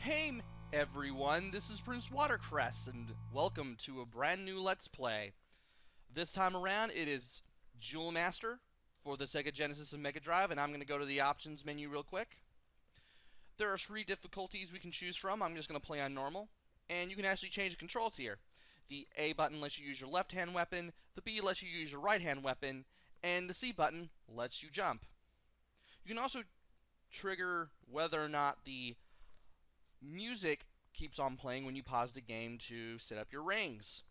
Hey everyone, this is PrinceWatercress, and welcome to a brand new Let's Play. This time around, it is Jewel Master for the Sega Genesis and Mega Drive, and I'm going to go to the options menu real quick. There are 3 difficulties we can choose from. I'm just going to play on normal, and you can actually change the controls here. The A button lets you use your left-hand weapon, the B lets you use your right-hand weapon, and the C button lets you jump. You can also trigger whether or not the music keeps on playing when you pause the game to set up your rings.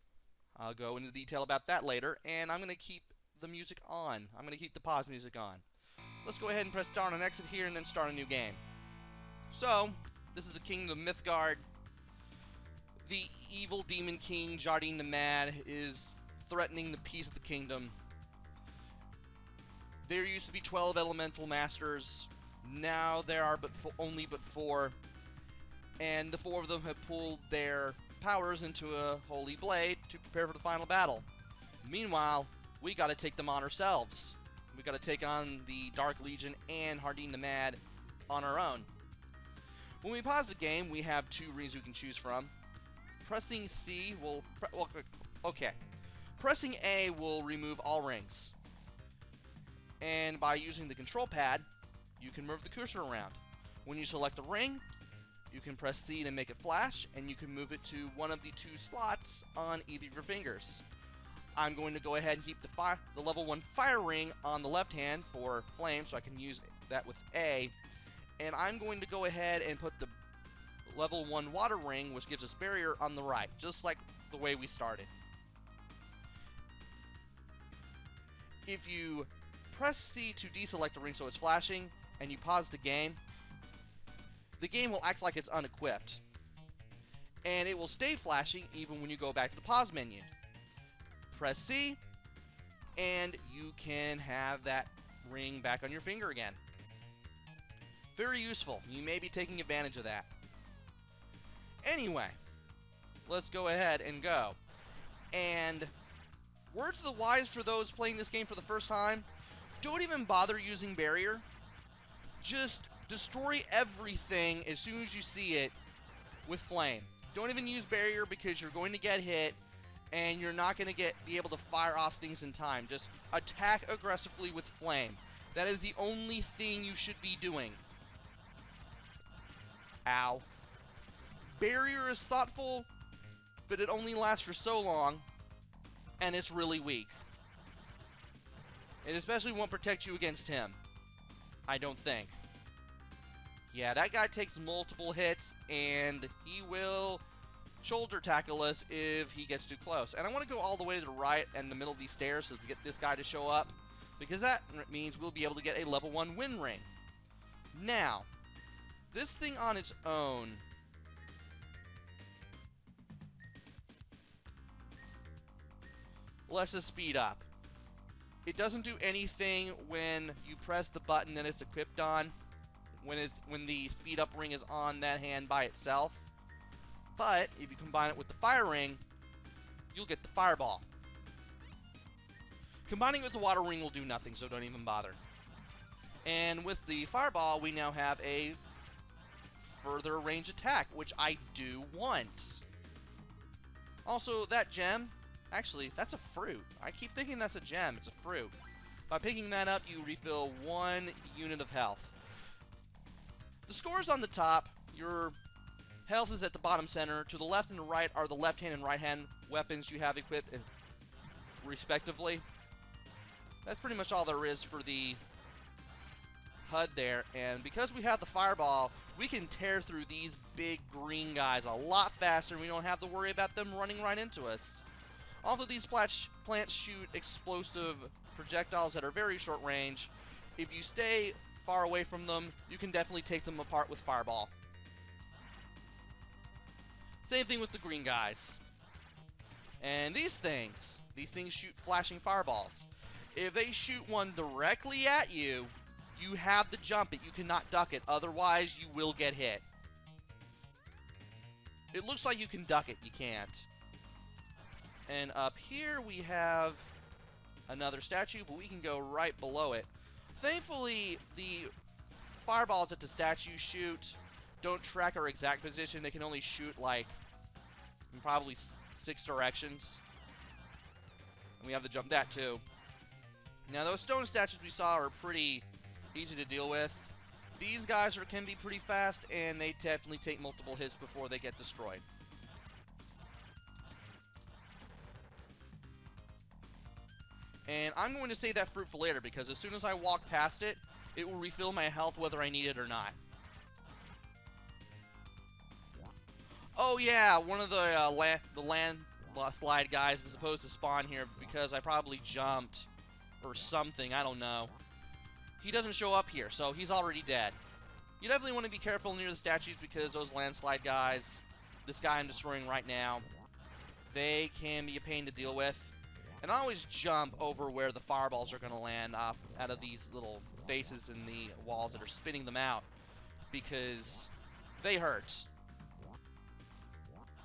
I'll go into detail about that later, and I'm going to keep the music on. I'm going to keep the pause music on. Let's go ahead and press start on exit here and then start a new game. So, this is a Kingdom of Mythgard. The evil demon king, Jardine the Mad, is threatening the peace of the kingdom. There used to be 12 elemental masters. Now there are only 4. And the 4 of them have pulled their powers into a holy blade to prepare for the final battle. Meanwhile, we gotta take them on ourselves. We gotta take on the Dark Legion and Jardine the Mad on our own. When we pause the game, we have 2 rings we can choose from. Pressing C will... Pressing A will remove all rings. And by using the control pad, you can move the cursor around. When you select a ring, you can press C to make it flash, and you can move it to one of the 2 slots on either of your fingers. I'm going to go ahead and keep the level 1 fire ring on the left hand for flame, so I can use that with A. And I'm going to go ahead and put the level 1 water ring, which gives us barrier, on the right, just like the way we started. If you press C to deselect a ring so it's flashing, and you pause the game will act like it's unequipped. And it will stay flashing even when you go back to the pause menu. Press C, and you can have that ring back on your finger again. Very useful. You may be taking advantage of that. Anyway, let's go ahead and go. And word to the wise for those playing this game for the first time, don't even bother using barrier. Just destroy everything as soon as you see it with flame. Don't even use barrier because you're going to get hit and you're not going to be able to fire off things in time. Just attack aggressively with flame. That is the only thing you should be doing. Ow. Barrier is thoughtful, but it only lasts for so long, and it's really weak. It especially won't protect you against him. I don't think. Yeah, that guy takes multiple hits, and he will shoulder tackle us if he gets too close. And I want to go all the way to the right and the middle of these stairs so to get this guy to show up, because that means we'll be able to get a level 1 win ring. Now, this thing on its own lets us speed up. It doesn't do anything when you press the button that it's equipped on, when the speed up ring is on that hand by itself. But if you combine it with the fire ring, you'll get the fireball. Combining it with the water ring will do nothing, so don't even bother. And with the fireball, we now have a further range attack, which I do want. Also, that gem, actually, that's a fruit. I keep thinking that's a gem. It's a fruit. By picking that up, you refill 1 unit of health. The scores on the top. Your health is at the bottom center. To the left and the right are the left hand and right hand weapons you have equipped, respectively. That's pretty much all there is for the HUD there. And because we have the fireball, we can tear through these big green guys a lot faster, and we don't have to worry about them running right into us. Although these plants shoot explosive projectiles that are very short range, if you stay far away from them, you can definitely take them apart with fireball. Same thing with the green guys. And these things shoot flashing fireballs. If they shoot one directly at you, you have to jump it. You cannot duck it, otherwise you will get hit. It looks like you can duck it, you can't. And up here we have another statue, but we can go right below it. Thankfully, the fireballs that the statue shoot don't track our exact position. They can only shoot, like, in probably 6 directions. And we have to jump that, too. Now, those stone statues we saw are pretty easy to deal with. These guys can be pretty fast, and they definitely take multiple hits before they get destroyed. And I'm going to save that fruit for later, because as soon as I walk past it, it will refill my health whether I need it or not. Oh yeah, one of the landslide guys is supposed to spawn here because I probably jumped or something, I don't know. He doesn't show up here, so he's already dead. You definitely want to be careful near the statues because those landslide guys, this guy I'm destroying right now, they can be a pain to deal with. And always jump over where the fireballs are going to land off out of these little faces in the walls that are spinning them out, because they hurt.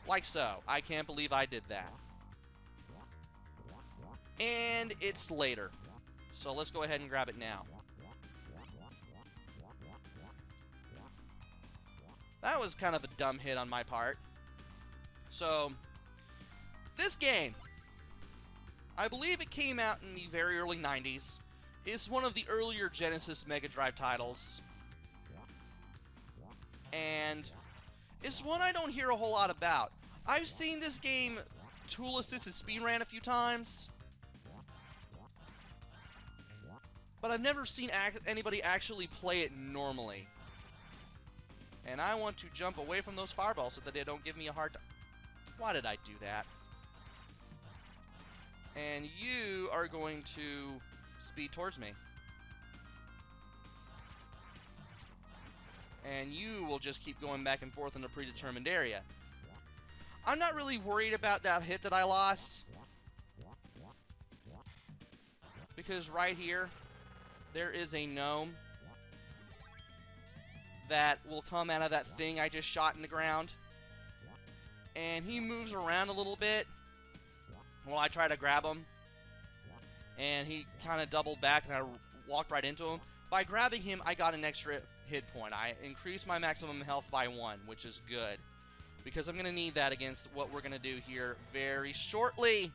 Like so. I can't believe I did that. And it's later. So let's go ahead and grab it now. That was kind of a dumb hit on my part. So, this game, I believe it came out in the very early 90s. It's one of the earlier Genesis Mega Drive titles. And it's one I don't hear a whole lot about. I've seen this game tool assisted speedrun a few times, but I've never seen anybody actually play it normally. And I want to jump away from those fireballs so that they don't give me a hard time. Why did I do that? And you are going to speed towards me. And you will just keep going back and forth in a predetermined area. I'm not really worried about that hit that I lost, because right here, there is a gnome that will come out of that thing I just shot in the ground. And he moves around a little bit while I try to grab him. And he kind of doubled back and I walked right into him. By grabbing him, I got an extra hit point. I increased my maximum health by 1, which is good, because I'm going to need that against what we're going to do here very shortly.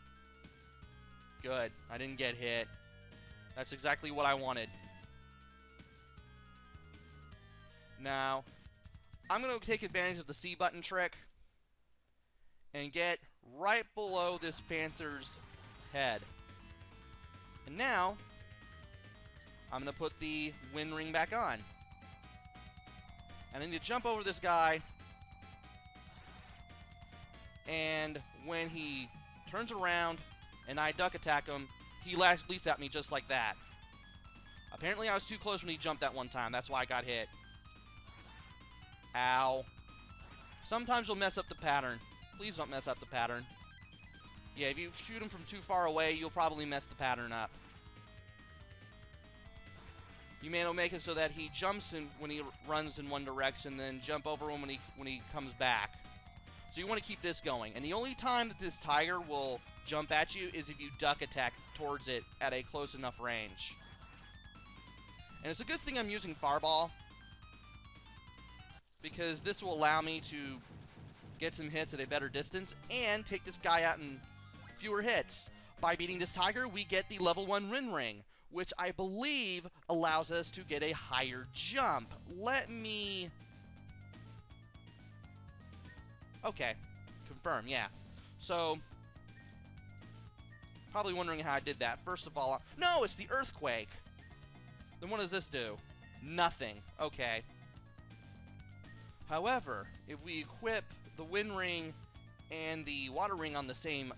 Good. I didn't get hit. That's exactly what I wanted. Now, I'm going to take advantage of the C button trick and get right below this panther's head. And now, I'm going to put the wind ring back on. And I need to jump over this guy. And when he turns around and I duck attack him, he leaps at me just like that. Apparently I was too close when he jumped that one time. That's why I got hit. Ow. Sometimes you'll mess up the pattern. Please don't mess up the pattern. Yeah, if you shoot him from too far away, you'll probably mess the pattern up. You may not make it so that he jumps in when he runs in one direction, then jump over him when he comes back. So you want to keep this going. And the only time that this tiger will jump at you is if you duck attack towards it at a close enough range. And it's a good thing I'm using Fireball, because this will allow me to get some hits at a better distance and take this guy out in fewer hits. By beating this tiger, we get the level 1 Rin Ring, which I believe allows us to get a higher jump. Let me... Okay. Confirm, yeah. So, probably wondering how I did that. First of all, no, it's the earthquake. Then what does this do? Nothing. Okay. However, if we equip the wind ring and the water ring on the same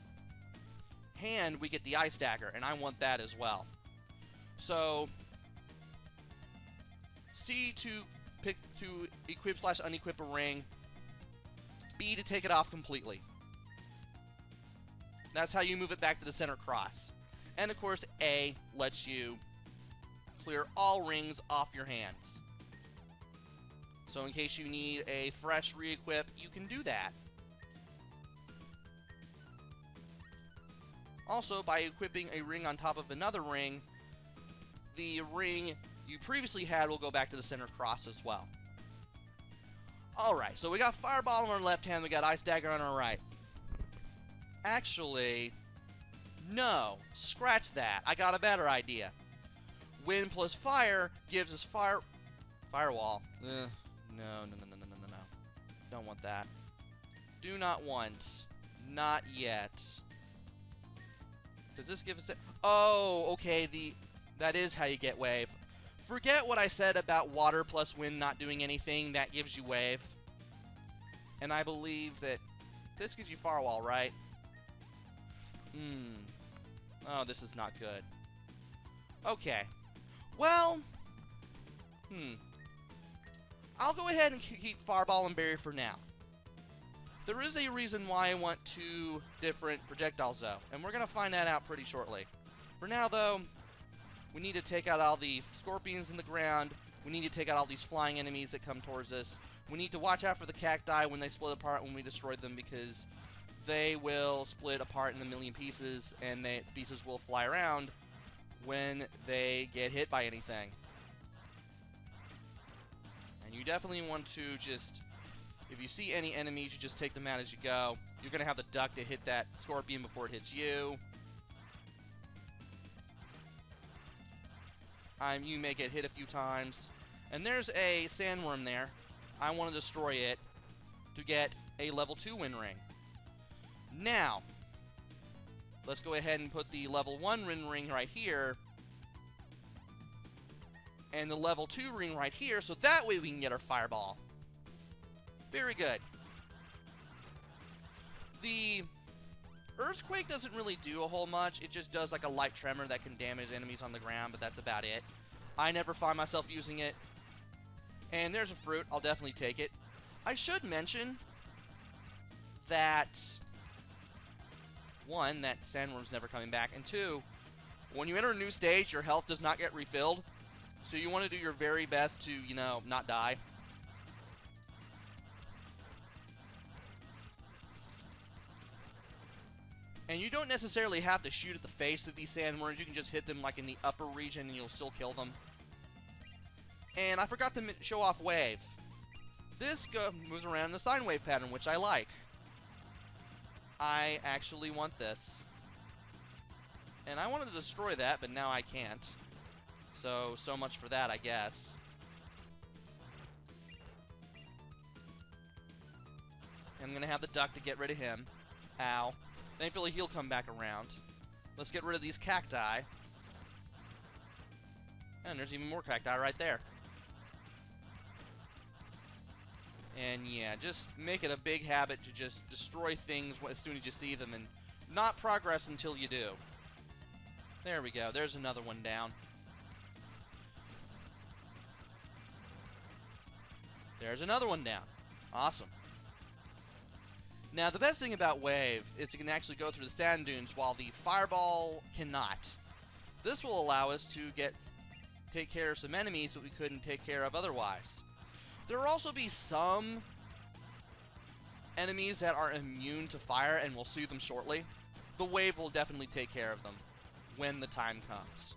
hand, we get the ice dagger, and I want that as well. So, C to pick to equip / unequip a ring. B to take it off completely. That's how you move it back to the center cross. And of course, A lets you clear all rings off your hands. So in case you need a fresh re-equip, you can do that. Also, by equipping a ring on top of another ring, the ring you previously had will go back to the center cross as well. Alright, so we got Fireball on our left hand, we got Ice Dagger on our right. Actually, no. Scratch that. I got a better idea. Wind plus fire gives us Firewall. No. Don't want that. Do not want. Not yet. Does this give us it? Oh, okay, that is how you get wave. Forget what I said about water plus wind not doing anything. That gives you wave. And I believe that this gives you Firewall, right? Oh, this is not good. Okay. Well, I'll go ahead and keep Fireball and Barrier for now. There is a reason why I want 2 different projectiles, though, and we're going to find that out pretty shortly. For now, though, we need to take out all the scorpions in the ground. We need to take out all these flying enemies that come towards us. We need to watch out for the cacti when they split apart when we destroy them, because they will split apart in a million pieces, and the pieces will fly around when they get hit by anything. And you definitely want to just, if you see any enemies, you just take them out as you go. You're going to have the duck to hit that scorpion before it hits you. You may get hit a few times. And there's a sandworm there. I want to destroy it to get a level 2 win ring. Now, let's go ahead and put the level 1 win ring right here. And the level 2 ring right here, so that way we can get our Fireball. Very good. The Earthquake doesn't really do a whole much. It just does like a light tremor that can damage enemies on the ground, but that's about it. I never find myself using it. And there's a fruit. I'll definitely take it. I should mention that, 1, that sandworm's never coming back, and 2, when you enter a new stage, your health does not get refilled. So you want to do your very best to, you know, not die. And you don't necessarily have to shoot at the face of these sandworms. You can just hit them like in the upper region and you'll still kill them. And I forgot to show off wave. This moves around in the sine wave pattern, which I like. I actually want this. And I wanted to destroy that, but now I can't. So much for that, I guess. I'm going to have the duck to get rid of him. Ow. Thankfully, he'll come back around. Let's get rid of these cacti. And there's even more cacti right there. And yeah, just make it a big habit to just destroy things as soon as you see them and not progress until you do. There we go. There's another one down. There's another one down. Awesome. Now, the best thing about Wave is it can actually go through the sand dunes while the Fireball cannot. This will allow us to take care of some enemies that we couldn't take care of otherwise. There will also be some enemies that are immune to fire, and we'll see them shortly. The Wave will definitely take care of them when the time comes.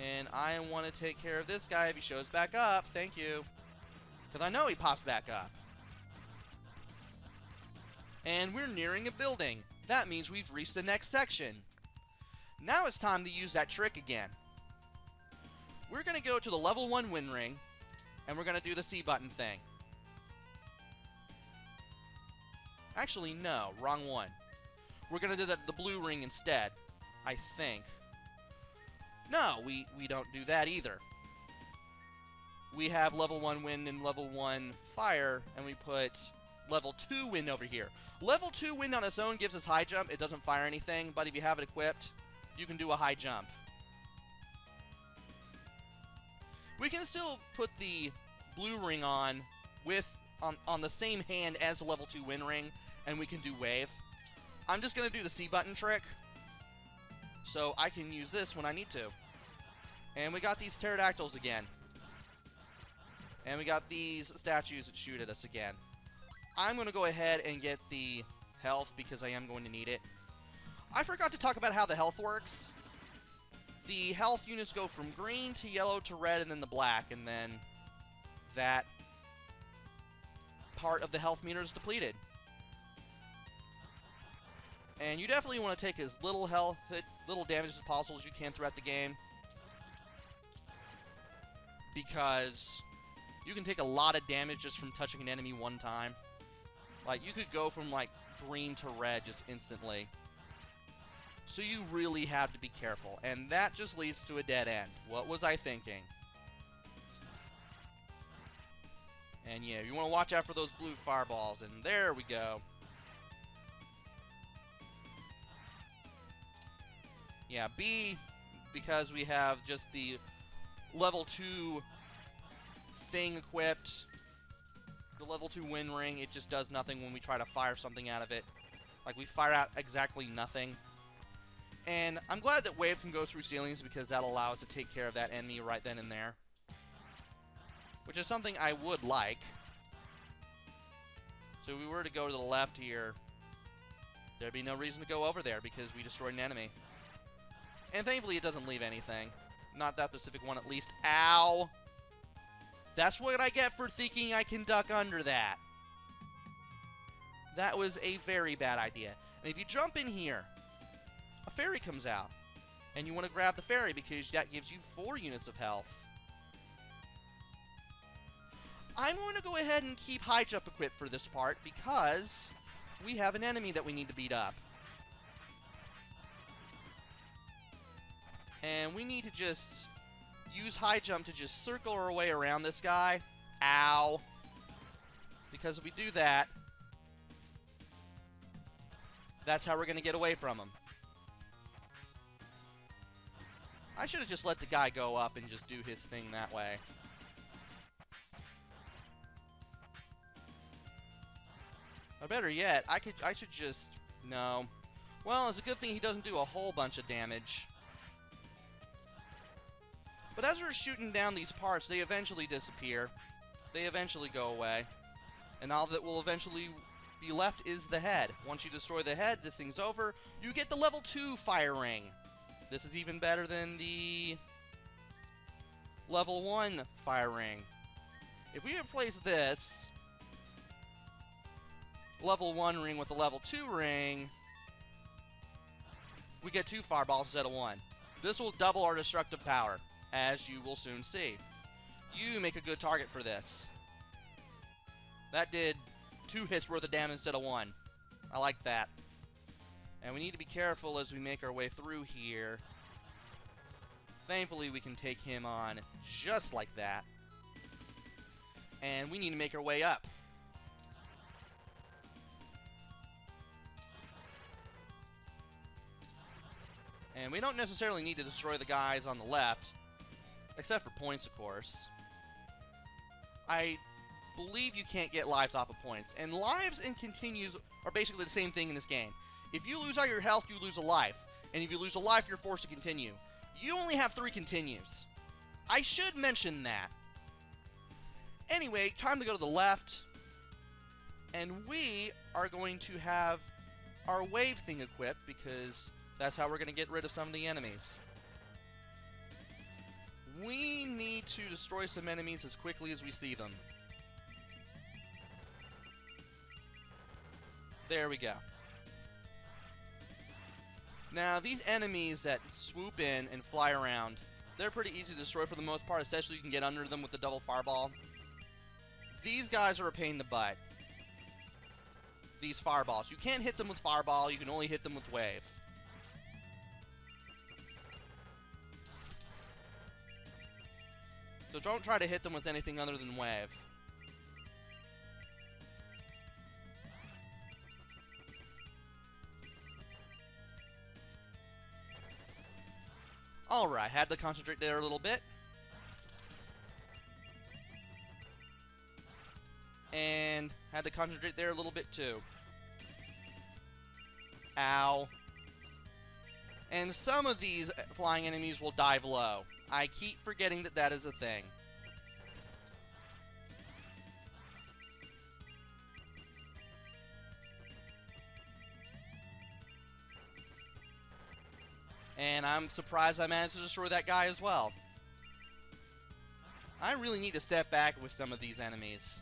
And I want to take care of this guy if he shows back up. Thank you. Because I know he pops back up. And we're nearing a building. That means we've reached the next section. Now it's time to use that trick again. We're going to go to the level 1 win ring, and we're going to do the C button thing. Actually, no. Wrong one. We're going to do the blue ring instead, I think. No, we don't do that either. We have level 1 wind and level 1 fire, and we put level 2 wind over here. Level 2 wind on its own gives us high jump. It doesn't fire anything, but if you have it equipped, you can do a high jump. We can still put the blue ring on on the same hand as the level 2 wind ring, and we can do wave. I'm just going to do the C button trick, so I can use this when I need to. And we got these pterodactyls again. And we got these statues that shoot at us again. I'm going to go ahead and get the health because I am going to need it. I forgot to talk about how the health works. the health units go from green to yellow to red and then the black, and then that part of the health meter is depleted. And you definitely want to take as little damage as possible as you can throughout the game, because you can take a lot of damage just from touching an enemy one time. Like, you could go from, like, green to red just instantly. So you really have to be careful, and that just leads to a dead end. What was I thinking? And yeah, you want to watch out for those blue fireballs, and there we go. Yeah, B, because we have just the level 2 thing equipped, the level 2 wind ring, it just does nothing when we try to fire something out of it. Like, we fire out exactly nothing. And I'm glad that wave can go through ceilings, because that'll allow us to take care of that enemy right then and there, which is something I would like. So if we were to go to the left here, there'd be no reason to go over there, because we destroyed an enemy. And thankfully it doesn't leave anything. Not that specific one, at least. Ow! That's what I get for thinking I can duck under that. That was a very bad idea. And if you jump in here, a fairy comes out. And you want to grab the fairy, because that gives you 4 units of health. I'm going to go ahead and keep high jump equipped for this part, because we have an enemy that we need to beat up. And we need to just use high jump to just circle our way around this guy. Ow. Because if we do that, that's how we're going to get away from him. I should have just let the guy go up and just do his thing that way. Or better yet, I should just... No. Well, it's a good thing he doesn't do a whole bunch of damage. But as we're shooting down these parts, they eventually disappear. They eventually go away. And all that will eventually be left is the head. Once you destroy the head, this thing's over. You get the level 2 fire ring. This is even better than the level 1 fire ring. If we replace this level 1 ring with a level 2 ring, we get 2 fireballs instead of 1. This will double our destructive power, as you will soon see. You make a good target for this. That did 2 hits worth of damage instead of 1. I like that. And we need to be careful as we make our way through here. Thankfully, we can take him on just like that. And we need to make our way up. And we don't necessarily need to destroy the guys on the left, except for points, of course. I believe you can't get lives off of points. And lives and continues are basically the same thing in this game. If you lose all your health, you lose a life. And if you lose a life, you're forced to continue. You only have 3 continues. I should mention that. Anyway, time to go to the left. And we are going to have our wave thing equipped, because that's how we're going to get rid of some of the enemies. We need to destroy some enemies as quickly as we see them. There we go. Now, these enemies that swoop in and fly around, they're pretty easy to destroy for the most part, especially you can get under them with the double fireball. These guys are a pain in the butt. These fireballs. You can't hit them with fireball, you can only hit them with wave. So don't try to hit them with anything other than wave. Alright, had to concentrate there a little bit. And had to concentrate there a little bit too. Ow. And some of these flying enemies will dive low. I keep forgetting that that is a thing. And I'm surprised I managed to destroy that guy as well. I really need to step back with some of these enemies.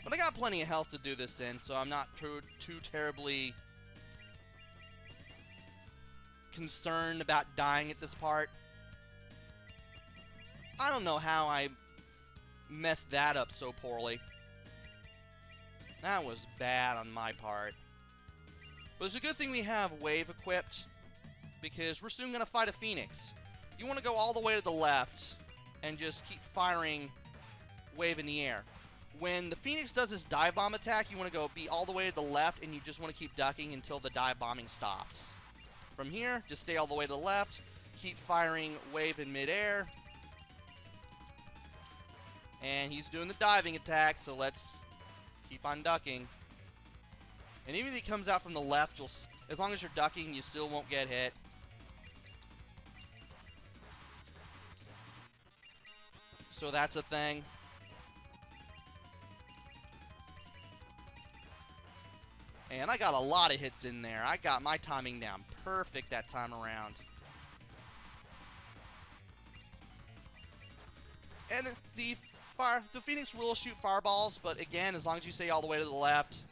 But I got plenty of health to do this in, so I'm not too terribly concerned about dying at this part. I don't know how I messed that up so poorly. That was bad on my part. But it's a good thing we have Wave equipped, because we're soon going to fight a Phoenix. You want to go all the way to the left and just keep firing Wave in the air. When the Phoenix does his dive bomb attack, you want to be all the way to the left, and you just want to keep ducking until the dive bombing stops. From here, just stay all the way to the left, keep firing Wave in midair. And he's doing the diving attack, so let's keep on ducking. And even if he comes out from the left, as long as you're ducking, you still won't get hit. So that's a thing. And I got a lot of hits in there. I got my timing down perfect that time around. And the Phoenix will shoot fireballs, but again, as long as you stay all the way to the left,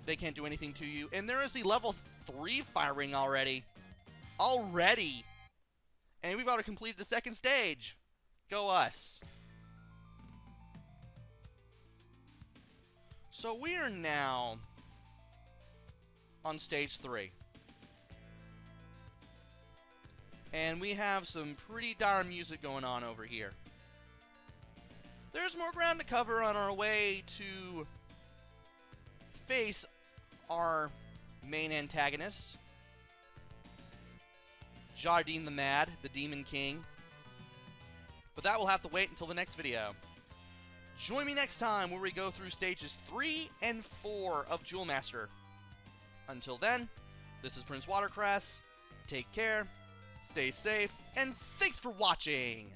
they can't do anything to you. And there is the level 3 firing already. And we've already completed the second stage. Go us. So we are now on stage 3. And we have some pretty dire music going on over here. There's more ground to cover on our way to face our main antagonist, Jardine the Mad, the Demon King. But that will have to wait until the next video. Join me next time where we go through stages 3 and 4 of Jewel Master. Until then, this is PrinceWatercress. Take care, stay safe, and thanks for watching!